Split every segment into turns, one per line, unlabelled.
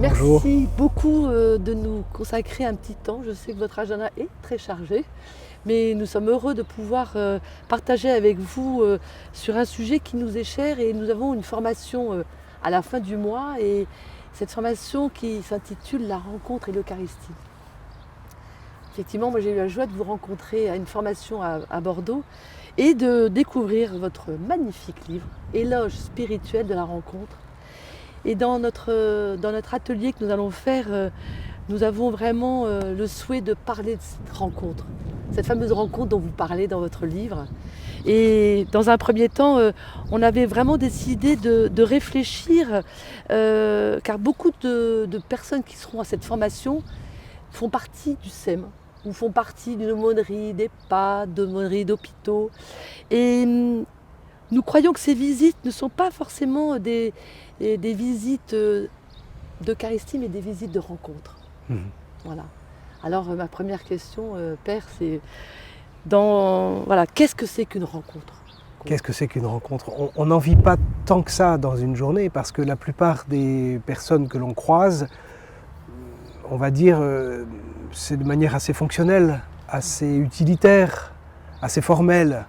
Bonjour.
Merci beaucoup de nous consacrer un petit temps. Je sais que votre agenda est très chargé, mais nous sommes heureux de pouvoir partager avec vous sur un sujet qui nous est cher et nous avons une formation à la fin du mois et cette formation qui s'intitule La rencontre et l'Eucharistie. Effectivement, moi j'ai eu la joie de vous rencontrer à une formation à Bordeaux et de découvrir votre magnifique livre, Éloge spirituel de la rencontre. Et dans notre atelier que nous allons faire, nous avons vraiment le souhait de parler de cette rencontre, cette fameuse rencontre dont vous parlez dans votre livre. Et dans un premier temps, on avait vraiment décidé de réfléchir, car beaucoup de personnes qui seront à cette formation font partie du SEM, ou font partie d'une aumônerie, d'EHPAD, d'aumônerie, d'hôpitaux. Et nous croyons que ces visites ne sont pas forcément des visites d'Eucharistie, mais des visites de rencontre. Voilà. Alors ma première question, Père, c'est voilà, qu'est-ce que c'est qu'une rencontre?
Qu'est-ce que c'est qu'une rencontre? On n'en vit pas tant que ça dans une journée parce que la plupart des personnes que l'on croise, on va dire, c'est de manière assez fonctionnelle, assez utilitaire, assez formelle.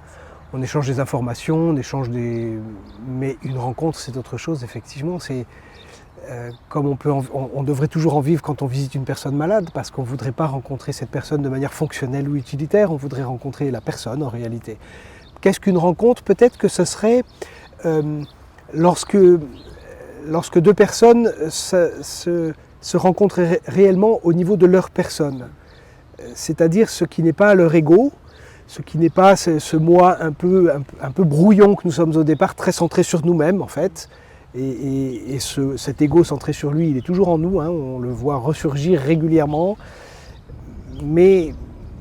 On échange des informations, on échange des... Mais une rencontre, c'est autre chose, effectivement. C'est comme on devrait toujours en vivre quand on visite une personne malade, parce qu'on ne voudrait pas rencontrer cette personne de manière fonctionnelle ou utilitaire, on voudrait rencontrer la personne en réalité. Qu'est-ce qu'une rencontre? Peut-être que ce serait lorsque deux personnes se rencontrent réellement au niveau de leur personne. C'est-à-dire ce qui n'est pas leur ego, ce qui n'est pas ce moi un peu brouillon que nous sommes au départ, très centré sur nous-mêmes en fait. Et cet ego centré sur lui, il est toujours en nous, hein, on le voit ressurgir régulièrement, mais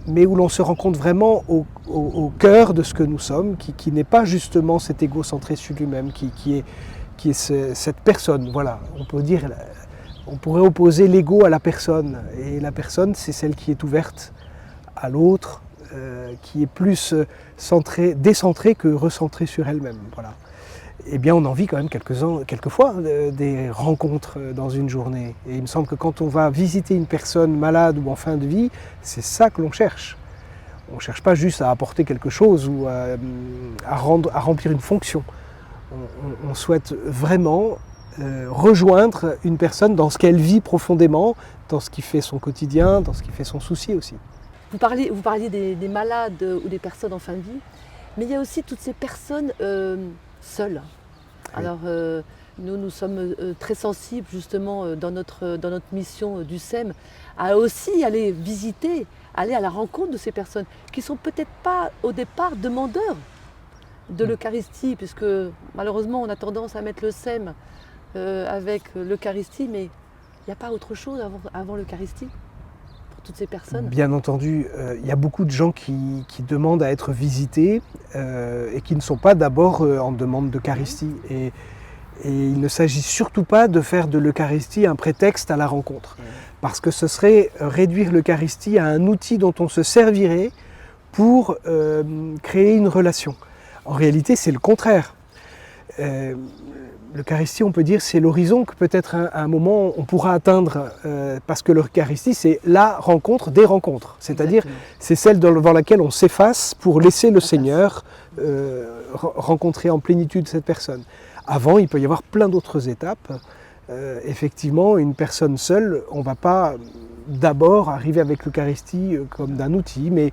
où l'on se rencontre vraiment au cœur de ce que nous sommes, qui n'est pas justement cet ego centré sur lui-même, qui est cette personne. Voilà, on pourrait opposer l'ego à la personne, et la personne, c'est celle qui est ouverte à l'autre, qui est plus décentrée que recentrée sur elle-même. Voilà. Eh bien, on en vit quand même quelquefois des rencontres dans une journée. Et il me semble que quand on va visiter une personne malade ou en fin de vie, c'est ça que l'on cherche. On ne cherche pas juste à apporter quelque chose ou à remplir une fonction. On souhaite vraiment rejoindre une personne dans ce qu'elle vit profondément, dans ce qui fait son quotidien, dans ce qui fait son souci aussi.
Vous parliez des malades ou des personnes en fin de vie, mais il y a aussi toutes ces personnes seules. Oui. Alors nous sommes très sensibles justement dans notre mission du SEM à aussi aller visiter, aller à la rencontre de ces personnes qui ne sont peut-être pas au départ demandeurs de l'Eucharistie, puisque malheureusement on a tendance à mettre le SEM avec l'Eucharistie, mais il n'y a pas autre chose avant l'Eucharistie pour toutes ces personnes?
Bien entendu, il y a beaucoup de gens qui demandent à être visités et qui ne sont pas d'abord en demande d'Eucharistie. Et il ne s'agit surtout pas de faire de l'Eucharistie un prétexte à la rencontre, parce que ce serait réduire l'Eucharistie à un outil dont on se servirait pour créer une relation. En réalité, c'est le contraire. L'Eucharistie, on peut dire, c'est l'horizon que peut-être à un moment on pourra atteindre, parce que l'Eucharistie, c'est la rencontre des rencontres. C'est-à-dire, c'est celle devant laquelle on s'efface pour laisser le Seigneur rencontrer en plénitude cette personne. Avant, il peut y avoir plein d'autres étapes. Effectivement, une personne seule, on ne va pas d'abord arriver avec l'Eucharistie comme d'un outil, mais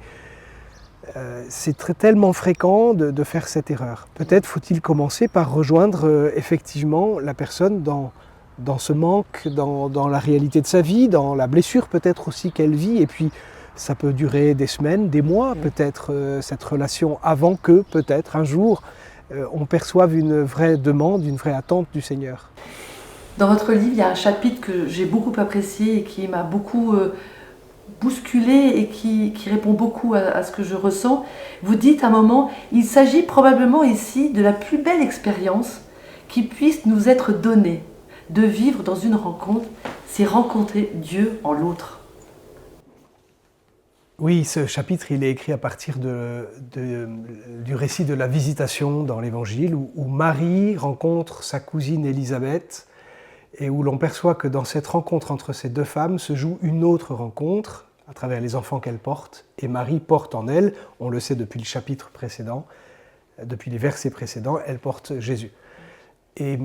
c'est tellement fréquent de faire cette erreur. Peut-être faut-il commencer par rejoindre effectivement la personne dans ce manque, dans la réalité de sa vie, dans la blessure peut-être aussi qu'elle vit, et puis ça peut durer des semaines, des mois peut-être, cette relation, avant que peut-être un jour on perçoive une vraie demande, une vraie attente du Seigneur.
Dans votre livre, il y a un chapitre que j'ai beaucoup apprécié et qui m'a beaucoup bousculé et qui répond beaucoup à ce que je ressens. Vous dites à un moment, il s'agit probablement ici de la plus belle expérience qui puisse nous être donnée, de vivre dans une rencontre, c'est rencontrer Dieu en l'autre.
Oui, ce chapitre, il est écrit à partir du récit de la visitation dans l'Évangile, où Marie rencontre sa cousine Élisabeth et où l'on perçoit que dans cette rencontre entre ces deux femmes se joue une autre rencontre à travers les enfants qu'elle porte, et Marie porte en elle, on le sait depuis le chapitre précédent, depuis les versets précédents, elle porte Jésus. Et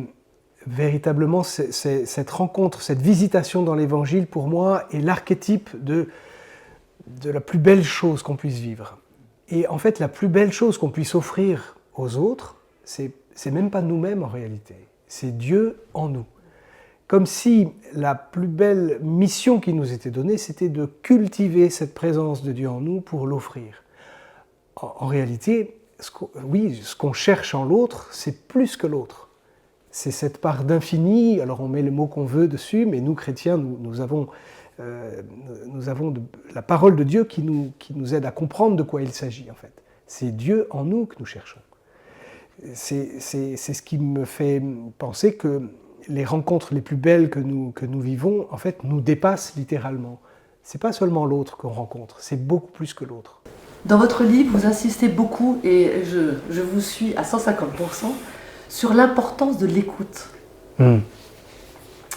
véritablement, cette rencontre, cette visitation dans l'Évangile, pour moi, est l'archétype de la plus belle chose qu'on puisse vivre. Et en fait, la plus belle chose qu'on puisse offrir aux autres, c'est même pas nous-mêmes en réalité, c'est Dieu en nous. Comme si la plus belle mission qui nous était donnée, c'était de cultiver cette présence de Dieu en nous pour l'offrir. En réalité, ce qu'on cherche en l'autre, c'est plus que l'autre. C'est cette part d'infini, alors on met le mot qu'on veut dessus, mais nous, chrétiens, nous avons la parole de Dieu qui nous aide à comprendre de quoi il s'agit en fait. C'est Dieu en nous que nous cherchons. C'est ce qui me fait penser que les rencontres les plus belles que nous vivons, en fait, nous dépassent littéralement. C'est pas seulement l'autre qu'on rencontre, c'est beaucoup plus que l'autre.
Dans votre livre, vous insistez beaucoup, et je vous suis à 150%, sur l'importance de l'écoute.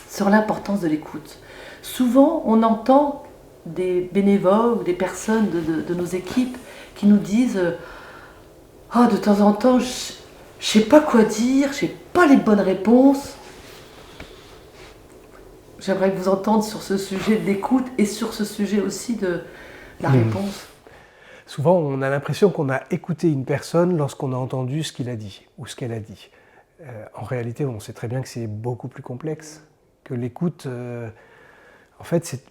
Sur l'importance de l'écoute. Souvent, on entend des bénévoles ou des personnes de nos équipes qui nous disent « Oh, de temps en temps, je ne sais pas quoi dire, je n'ai pas les bonnes réponses. » J'aimerais vous entendre sur ce sujet de l'écoute et sur ce sujet aussi de la réponse.
Souvent, on a l'impression qu'on a écouté une personne lorsqu'on a entendu ce qu'il a dit ou ce qu'elle a dit. En réalité, on sait très bien que c'est beaucoup plus complexe, que l'écoute... En fait,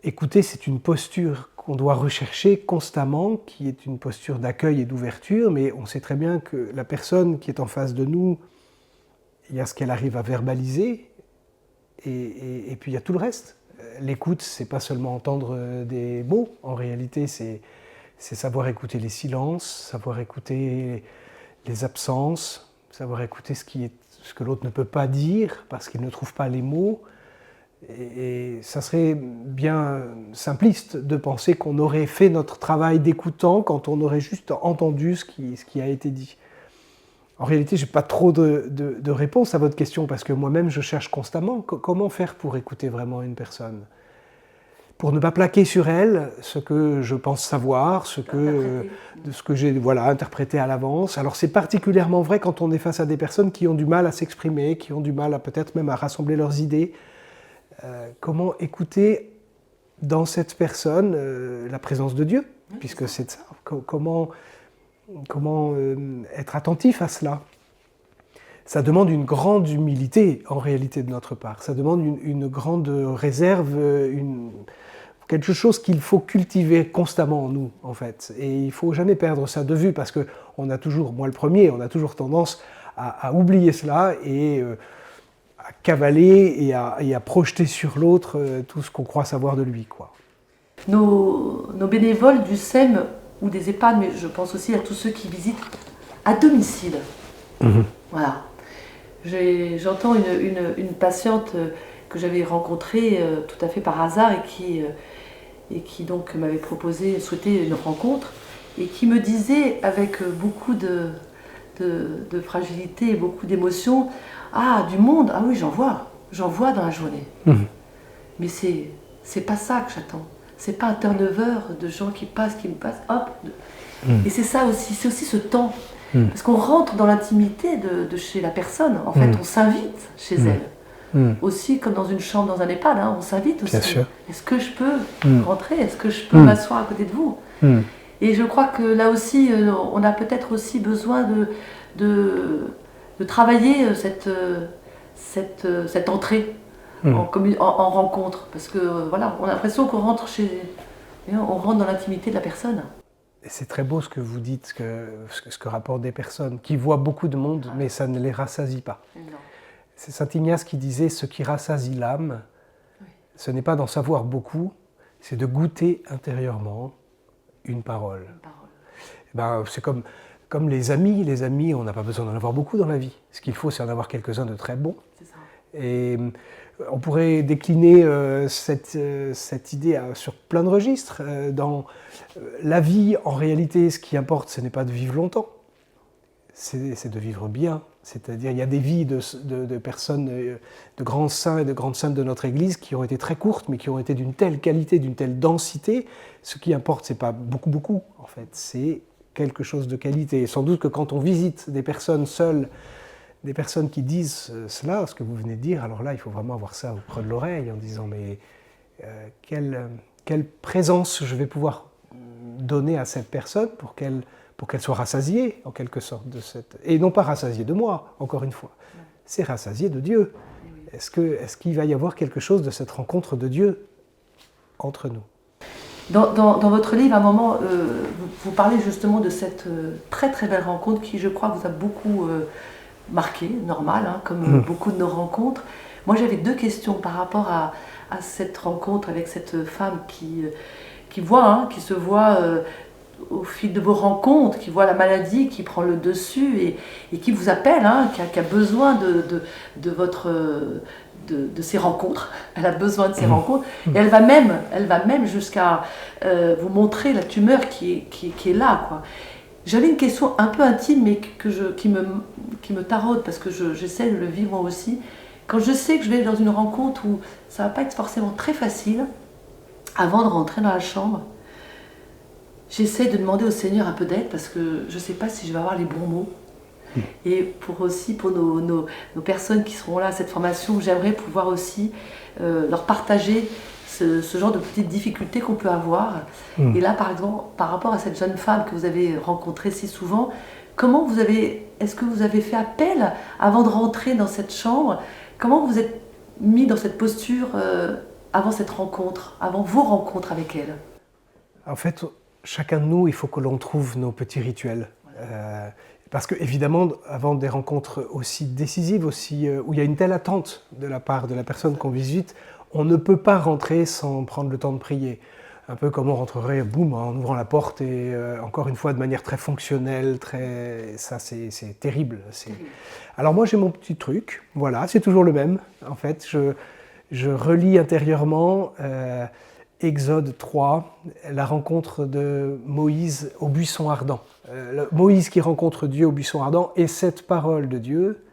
écouter, c'est une posture qu'on doit rechercher constamment, qui est une posture d'accueil et d'ouverture, mais on sait très bien que la personne qui est en face de nous, il y a ce qu'elle arrive à verbaliser, et puis il y a tout le reste. L'écoute, c'est pas seulement entendre des mots, en réalité, c'est savoir écouter les silences, savoir écouter les absences, savoir écouter ce que l'autre ne peut pas dire parce qu'il ne trouve pas les mots. Et ça serait bien simpliste de penser qu'on aurait fait notre travail d'écoutant quand on aurait juste entendu ce qui a été dit. En réalité, je n'ai pas trop de réponse à votre question parce que moi-même, je cherche constamment comment faire pour écouter vraiment une personne. Pour ne pas plaquer sur elle ce que je pense savoir, ce que j'ai interprété à l'avance. Alors c'est particulièrement vrai quand on est face à des personnes qui ont du mal à s'exprimer, qui ont du mal à peut-être même à rassembler leurs idées. Comment écouter dans cette personne la présence de Dieu, puisque c'est ça. Comment être attentif à cela. Ça demande une grande humilité en réalité de notre part. Ça demande une grande réserve, quelque chose qu'il faut cultiver constamment en nous, en fait. Et il ne faut jamais perdre ça de vue, parce qu'on a toujours, moi le premier, on a toujours tendance à oublier cela et à cavaler et à projeter sur l'autre tout ce qu'on croit savoir de lui, quoi.
Nos bénévoles du SEM ou des EHPAD, mais je pense aussi à tous ceux qui visitent à domicile. Voilà. J'entends une patiente que j'avais rencontrée tout à fait par hasard et qui donc m'avait souhaité une rencontre et qui me disait avec beaucoup de fragilité et beaucoup d'émotion: ah, du monde, ah oui, j'en vois dans la journée. Mais c'est pas ça que j'attends. C'est pas un turnover de gens qui me passent, hop. Et c'est ça aussi, c'est aussi ce temps. Parce qu'on rentre dans l'intimité de chez la personne. En fait, on s'invite chez elle. Aussi, comme dans une chambre, dans un EHPAD, hein, on s'invite aussi.
Bien sûr.
Est-ce que je peux rentrer? Est-ce que je peux m'asseoir à côté de vous? Et je crois que là aussi, on a peut-être aussi besoin de travailler cette entrée en rencontre. Parce que voilà, on a l'impression qu'on rentre dans l'intimité de la personne.
Et c'est très beau ce que vous dites, ce que rapportent des personnes qui voient beaucoup de monde, mais ça ne les rassasie pas.
Non.
C'est saint Ignace qui disait: ce qui rassasie l'âme, ce n'est pas d'en savoir beaucoup, c'est de goûter intérieurement une parole. C'est comme les amis. Les amis, on n'a pas besoin d'en avoir beaucoup dans la vie. Ce qu'il faut, c'est en avoir quelques-uns de très bons.
C'est ça.
Et on pourrait décliner cette idée sur plein de registres. Dans la vie, en réalité, ce qui importe, ce n'est pas de vivre longtemps. c'est de vivre bien. C'est-à-dire, il y a des vies de personnes, de grands saints et de grandes saintes de notre Église qui ont été très courtes, mais qui ont été d'une telle qualité, d'une telle densité. Ce qui importe, c'est pas beaucoup, en fait, c'est quelque chose de qualité. Et sans doute que quand on visite des personnes seules, des personnes qui disent cela, ce que vous venez de dire, alors là, il faut vraiment avoir ça au creux de l'oreille en disant mais quelle présence je vais pouvoir donner à cette personne pour qu'elle soit rassasiée, en quelque sorte, de cette... Et non pas rassasiée de moi, encore une fois. C'est rassasiée de Dieu. Est-ce qu'il va y avoir quelque chose de cette rencontre de Dieu entre nous?
Dans votre livre, à un moment, vous parlez justement de cette très très belle rencontre qui, je crois, vous a beaucoup marqué, normal, hein, comme beaucoup de nos rencontres. Moi, j'avais 2 questions par rapport à cette rencontre avec cette femme qui se voit au fil de vos rencontres, qui voit la maladie qui prend le dessus et qui vous appelle, hein, qui a besoin de ces rencontres. Elle a besoin de ces rencontres. Et elle va même jusqu'à vous montrer la tumeur qui est là, quoi. J'avais une question un peu intime, mais qui me taraude, parce que j'essaie de le vivre moi aussi. Quand je sais que je vais dans une rencontre où ça ne va pas être forcément très facile, avant de rentrer dans la chambre, j'essaie de demander au Seigneur un peu d'aide, parce que je ne sais pas si je vais avoir les bons mots. Et pour nos personnes qui seront là à cette formation, j'aimerais pouvoir aussi leur partager ce genre de petites difficultés qu'on peut avoir. Et là, par exemple, par rapport à cette jeune femme que vous avez rencontrée si souvent, est-ce que vous avez fait appel avant de rentrer dans cette chambre? Comment vous êtes mis dans cette posture avant cette rencontre, avant vos rencontres avec elle?
En fait, chacun de nous, il faut que l'on trouve nos petits rituels. Parce que, évidemment, avant des rencontres aussi décisives, où il y a une telle attente de la part de la personne qu'on visite, on ne peut pas rentrer sans prendre le temps de prier. Un peu comme on rentrerait, boum, en ouvrant la porte et encore une fois de manière très fonctionnelle, ça c'est terrible. Alors moi j'ai mon petit truc, voilà, c'est toujours le même. En fait, je relis intérieurement Exode 3, la rencontre de Moïse au buisson ardent. Moïse qui rencontre Dieu au buisson ardent, et cette parole de Dieu: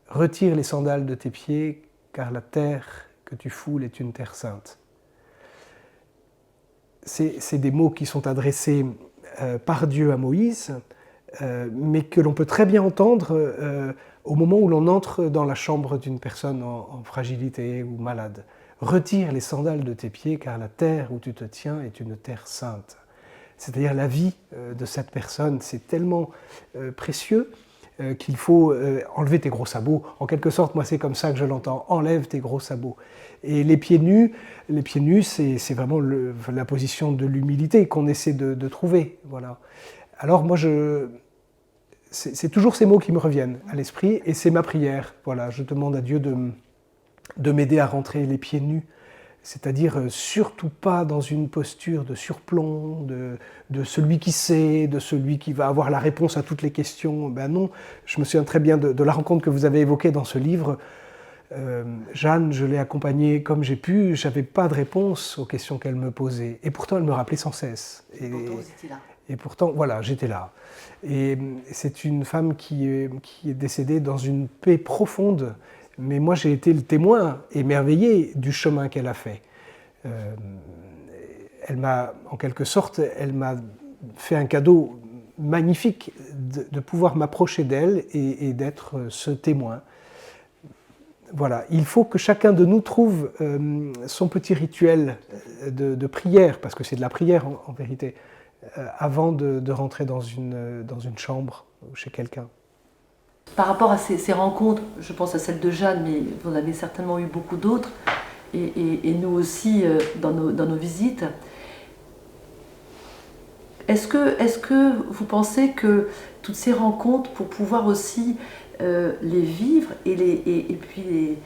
retire les sandales de tes pieds, car la terre que tu foules est une terre sainte. C'est des mots qui sont adressés par Dieu à Moïse, mais que l'on peut très bien entendre au moment où l'on entre dans la chambre d'une personne en fragilité ou malade. Retire les sandales de tes pieds, car la terre où tu te tiens est une terre sainte. C'est-à-dire la vie de cette personne, c'est tellement précieux qu'il faut enlever tes gros sabots. En quelque sorte, moi c'est comme ça que je l'entends, enlève tes gros sabots. Et les pieds nus, c'est vraiment la position de l'humilité qu'on essaie de trouver. Voilà. Alors moi, c'est toujours ces mots qui me reviennent à l'esprit, et c'est ma prière. Voilà, je demande à Dieu de m'aider à rentrer les pieds nus, c'est-à-dire surtout pas dans une posture de surplomb, de celui qui sait, de celui qui va avoir la réponse à toutes les questions. Ben non, je me souviens très bien de la rencontre que vous avez évoquée dans ce livre. Jeanne, je l'ai accompagnée comme j'ai pu, je n'avais pas de réponse aux questions qu'elle me posait. Et pourtant, elle me rappelait sans cesse.
Et pourtant, vous étiez là.
Et pourtant, voilà, j'étais là. Et c'est une femme qui est décédée dans une paix profonde. Mais moi, j'ai été le témoin émerveillé du chemin qu'elle a fait. Elle m'a, en quelque sorte, elle m'a fait un cadeau magnifique de pouvoir m'approcher d'elle et d'être ce témoin. Voilà, il faut que chacun de nous trouve son petit rituel de prière, parce que c'est de la prière en vérité, avant de rentrer dans une chambre ou chez quelqu'un.
Par rapport à ces rencontres, je pense à celle de Jeanne, mais vous en avez certainement eu beaucoup d'autres, et nous aussi dans nos visites. Est-ce que vous pensez que toutes ces rencontres, pour pouvoir aussi les vivre et puis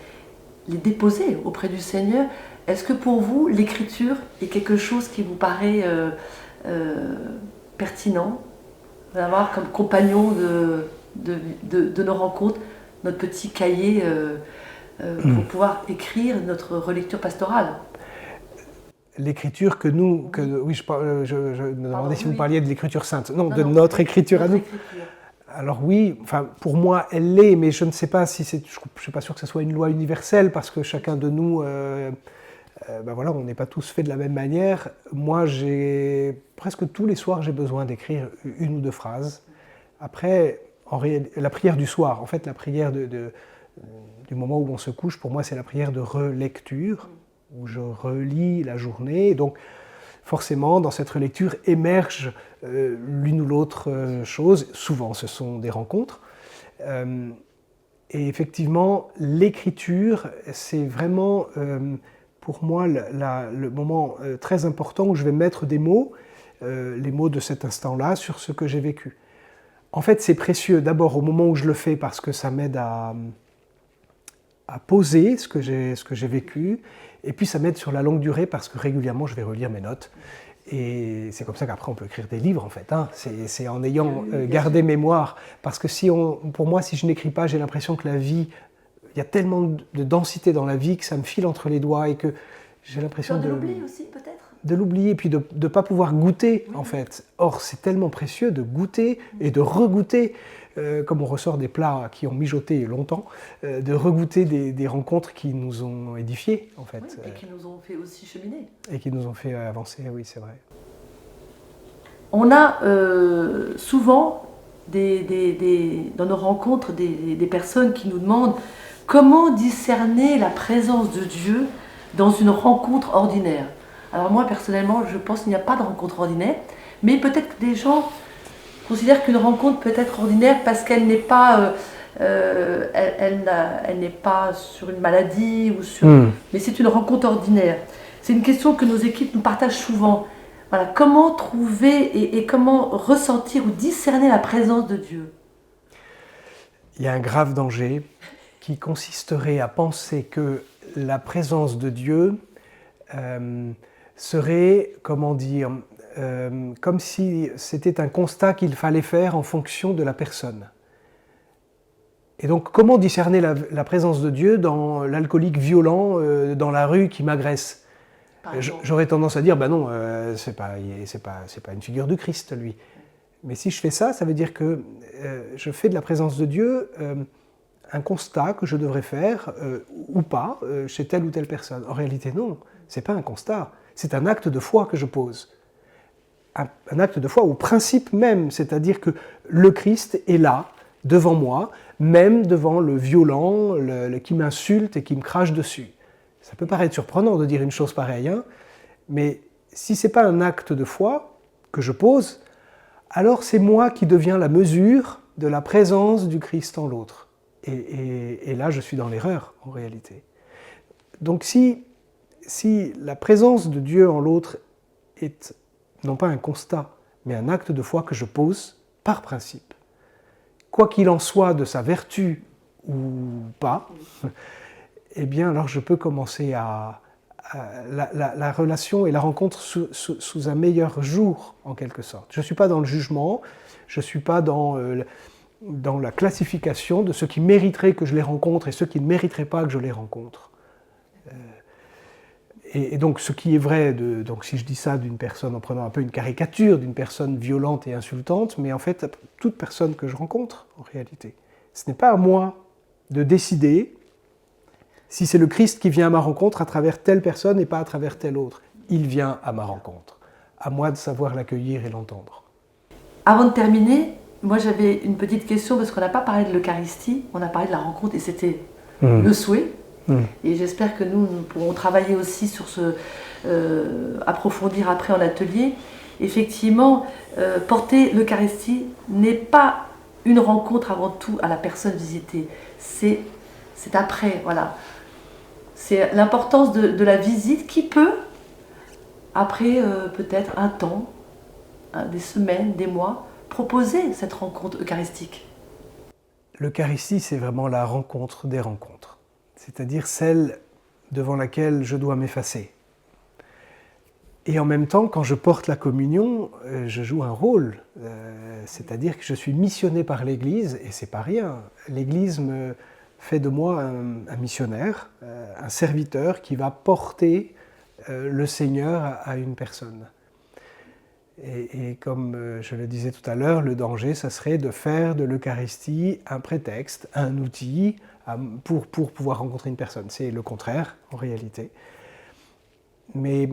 les déposer auprès du Seigneur, est-ce que pour vous, l'écriture est quelque chose qui vous paraît pertinent d'avoir comme compagnon de nos rencontres, notre petit cahier pour pouvoir écrire notre relecture pastorale?
L'écriture oui, je me demandais si vous parliez de l'écriture sainte. Non, de notre écriture à nous. Alors oui, enfin, pour moi, elle l'est, mais je ne sais pas si c'est... Je ne suis pas sûr que ce soit une loi universelle, parce que chacun de nous, ben voilà, on n'est pas tous faits de la même manière. Moi, presque tous les soirs, j'ai besoin d'écrire une ou deux phrases. Après, la prière du soir, en fait, la prière du moment où on se couche, pour moi, c'est la prière de relecture, où je relis la journée. Donc, forcément, dans cette relecture émerge l'une ou l'autre chose. Souvent, ce sont des rencontres. Et effectivement, l'écriture, c'est vraiment, pour moi, le moment très important où je vais mettre des mots, les mots de cet instant-là, sur ce que j'ai vécu. En fait, c'est précieux d'abord au moment où je le fais parce que ça m'aide à poser ce que j'ai vécu, et puis ça m'aide sur la longue durée parce que régulièrement je vais relire mes notes. Et c'est comme ça qu'après on peut écrire des livres en fait. Hein. C'est en ayant gardé mémoire. Parce que pour moi, si je n'écris pas, j'ai l'impression que la vie, il y a tellement de densité dans la vie que ça me file entre les doigts et que j'ai l'impression
de l'oublier aussi peut-être.
De l'oublier et puis de ne pas pouvoir goûter en fait. Or c'est tellement précieux de goûter et de regoûter. Comme on ressort des plats qui ont mijoté longtemps, de regoûter des rencontres qui nous ont édifiés, en fait.
Oui, et qui nous ont fait aussi cheminer.
Et qui nous ont fait avancer, oui, c'est vrai.
On a souvent, dans nos rencontres, des personnes qui nous demandent comment discerner la présence de Dieu dans une rencontre ordinaire. Alors moi, personnellement, je pense qu'il n'y a pas de rencontre ordinaire, mais peut-être que des gens considère qu'une rencontre peut être ordinaire parce qu'elle n'est pas, elle n'est pas sur une maladie ou sur, mais c'est une rencontre ordinaire. C'est une question que nos équipes nous partagent souvent. Voilà, comment trouver et comment ressentir ou discerner la présence de Dieu?
Il y a un grave danger qui consisterait à penser que la présence de Dieu serait, comment dire, comme si c'était un constat qu'il fallait faire en fonction de la personne. Et donc, comment discerner la présence de Dieu dans l'alcoolique violent dans la rue qui m'agresse? J'aurais tendance à dire, ben non, c'est pas une figure du Christ, lui. Mais si je fais ça, ça veut dire que je fais de la présence de Dieu un constat que je devrais faire, ou pas, chez telle ou telle personne. En réalité, non, c'est pas un constat, c'est un acte de foi que je pose. Un acte de foi au principe même, c'est-à-dire que le Christ est là, devant moi, même devant le violent, qui m'insulte et qui me crache dessus. Ça peut paraître surprenant de dire une chose pareille, hein, mais si ce n'est pas un acte de foi que je pose, alors c'est moi qui deviens la mesure de la présence du Christ en l'autre. Et là, je suis dans l'erreur, en réalité. Donc si la présence de Dieu en l'autre est non pas un constat, mais un acte de foi que je pose par principe. Quoi qu'il en soit de sa vertu ou pas, eh bien alors je peux commencer la relation et la rencontre sous un meilleur jour, en quelque sorte. Je ne suis pas dans le jugement, je ne suis pas dans la classification de ceux qui mériteraient que je les rencontre et ceux qui ne mériteraient pas que je les rencontre. Et donc ce qui est vrai, donc si je dis ça d'une personne en prenant un peu une caricature d'une personne violente et insultante, mais en fait toute personne que je rencontre en réalité. Ce n'est pas à moi de décider si c'est le Christ qui vient à ma rencontre à travers telle personne et pas à travers telle autre. Il vient à ma rencontre. À moi de savoir l'accueillir et l'entendre.
Avant de terminer, moi j'avais une petite question parce qu'on n'a pas parlé de l'Eucharistie, on a parlé de la rencontre et c'était le souhait. Et j'espère que nous pourrons travailler aussi sur approfondir après en atelier. Effectivement, porter l'Eucharistie n'est pas une rencontre avant tout à la personne visitée. C'est après, voilà. C'est l'importance de la visite qui peut, après peut-être un temps, des semaines, des mois, proposer cette rencontre eucharistique.
L'Eucharistie, c'est vraiment la rencontre des rencontres. C'est-à-dire celle devant laquelle je dois m'effacer. Et en même temps, quand je porte la communion, je joue un rôle. C'est-à-dire que je suis missionné par l'Église, et c'est pas rien. L'Église me fait de moi un missionnaire, un serviteur qui va porter le Seigneur à une personne. Et comme je le disais tout à l'heure, le danger, ça serait de faire de l'Eucharistie un prétexte, un outil pour pouvoir rencontrer une personne. C'est le contraire, en réalité. Mais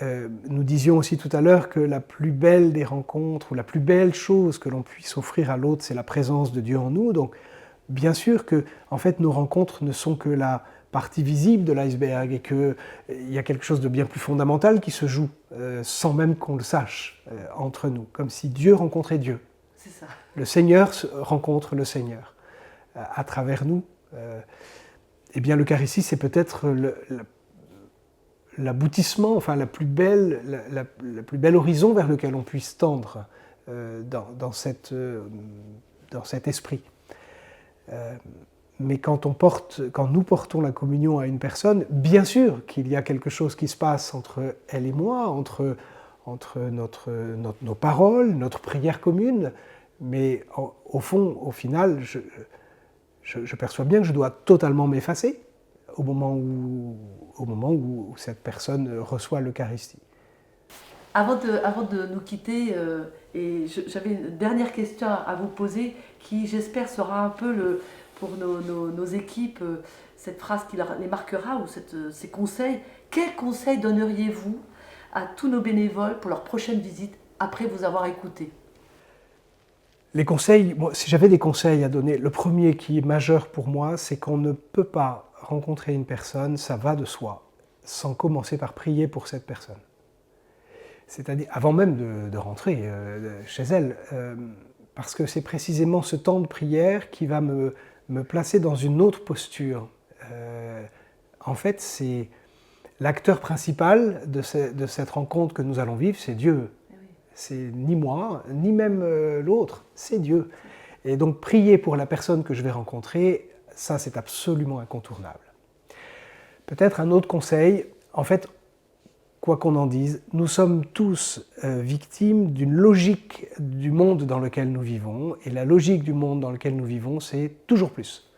nous disions aussi tout à l'heure que la plus belle des rencontres, ou la plus belle chose que l'on puisse offrir à l'autre, c'est la présence de Dieu en nous. Donc, bien sûr que, en fait, nos rencontres ne sont que la partie visible de l'iceberg et qu'il y a quelque chose de bien plus fondamental qui se joue, sans même qu'on le sache, entre nous, comme si Dieu rencontrait Dieu.
C'est ça.
Le Seigneur rencontre le Seigneur à travers nous. Eh bien, l'Eucharistie, c'est peut-être l'aboutissement, enfin la plus belle horizon vers lequel on puisse tendre dans cet esprit. Mais quand nous portons la communion à une personne, bien sûr qu'il y a quelque chose qui se passe entre elle et moi, entre nos paroles, notre prière commune, mais au fond, au final, je perçois bien que je dois totalement m'effacer au moment où cette personne reçoit l'Eucharistie.
Avant de nous quitter, j'avais une dernière question à vous poser qui, j'espère, sera un peu pour nos équipes, cette phrase qui les marquera ou ces conseils. Quels conseils donneriez-vous à tous nos bénévoles pour leur prochaine visite après vous avoir écouté?
Les conseils, si j'avais des conseils à donner, le premier qui est majeur pour moi, c'est qu'on ne peut pas rencontrer une personne, ça va de soi, sans commencer par prier pour cette personne. C'est-à-dire, avant même de rentrer chez elle, parce que c'est précisément ce temps de prière qui va me placer dans une autre posture. En fait, c'est l'acteur principal de cette rencontre que nous allons vivre, c'est Dieu. C'est ni moi, ni même l'autre, c'est Dieu. Et donc prier pour la personne que je vais rencontrer, ça c'est absolument incontournable. Peut-être un autre conseil, en fait, quoi qu'on en dise, nous sommes tous victimes d'une logique du monde dans lequel nous vivons, et la logique du monde dans lequel nous vivons, c'est toujours plus,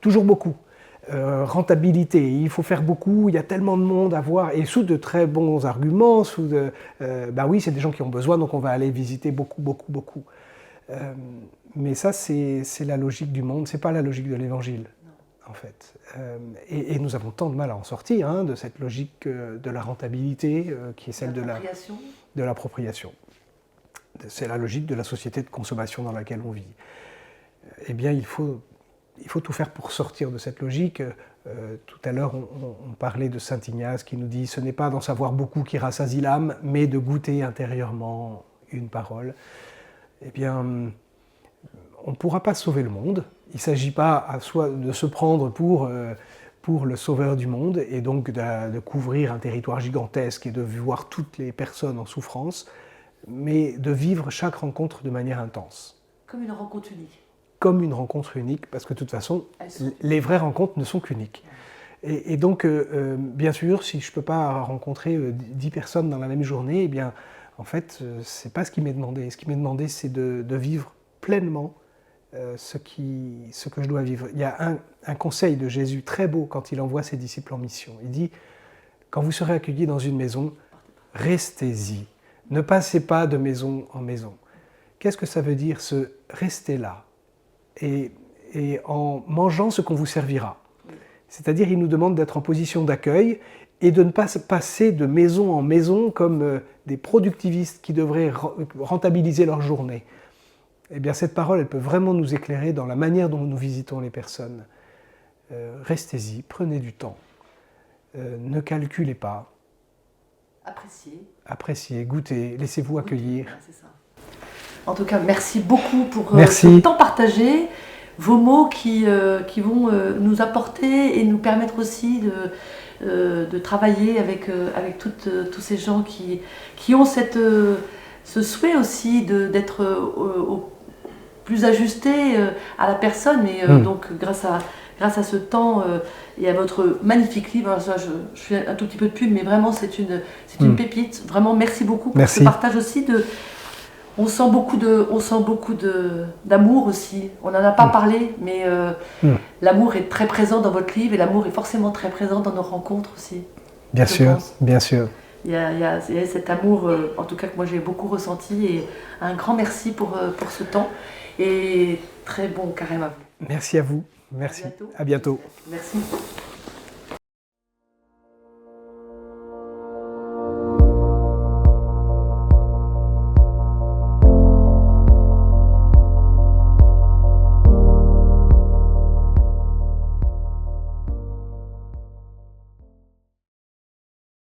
toujours beaucoup. Rentabilité, il faut faire beaucoup, il y a tellement de monde à voir, et sous de très bons arguments, oui, c'est des gens qui ont besoin, donc on va aller visiter beaucoup. Mais ça, c'est la logique du monde, c'est pas la logique de l'Évangile, en fait. Et nous avons tant de mal à en sortir, de cette logique de la rentabilité, qui est celle de l'appropriation. C'est la logique de la société de consommation dans laquelle on vit. Eh bien, il faut tout faire pour sortir de cette logique. Tout à l'heure, on parlait de saint Ignace qui nous dit « Ce n'est pas d'en savoir beaucoup qui rassasie l'âme, mais de goûter intérieurement une parole. » Eh bien, on ne pourra pas sauver le monde. Il ne s'agit pas de se prendre pour le sauveur du monde et donc de couvrir un territoire gigantesque et de voir toutes les personnes en souffrance, mais de vivre chaque rencontre de manière intense.
Comme une rencontre unique.
Comme une rencontre unique, parce que de toute façon, les vraies rencontres ne sont qu'uniques. Et donc, bien sûr, si je ne peux pas rencontrer 10 personnes dans la même journée, eh bien, en fait, ce n'est pas ce qui m'est demandé. Ce qui m'est demandé, c'est de vivre pleinement ce que je dois vivre. Il y a un conseil de Jésus très beau quand il envoie ses disciples en mission. Il dit, quand vous serez accueillis dans une maison, restez-y. Ne passez pas de maison en maison. Qu'est-ce que ça veut dire, ce rester là ? Et en mangeant ce qu'on vous servira. C'est-à-dire, il nous demande d'être en position d'accueil et de ne pas passer de maison en maison comme des productivistes qui devraient rentabiliser leur journée. Eh bien, cette parole, elle peut vraiment nous éclairer dans la manière dont nous visitons les personnes. Restez-y, prenez du temps, ne calculez pas. Appréciez, goûtez, laissez-vous accueillir.
C'est ça. En tout cas, merci beaucoup pour ce temps partagé, vos mots qui vont nous apporter et nous permettre aussi de travailler avec tous ces gens qui ont ce souhait aussi d'être au plus ajusté à la personne. Et donc, grâce à ce temps et à votre magnifique livre, je fais un tout petit peu de pub, mais vraiment, c'est une pépite. Vraiment, merci beaucoup pour ce partage aussi On sent beaucoup d'amour aussi. On n'en a pas parlé, mais l'amour est très présent dans votre livre et l'amour est forcément très présent dans nos rencontres aussi.
Bien sûr.
il y a cet amour, en tout cas que moi j'ai beaucoup ressenti, et un grand merci pour ce temps et très bon carême à vous.
Merci à vous. Merci. À bientôt.
Merci.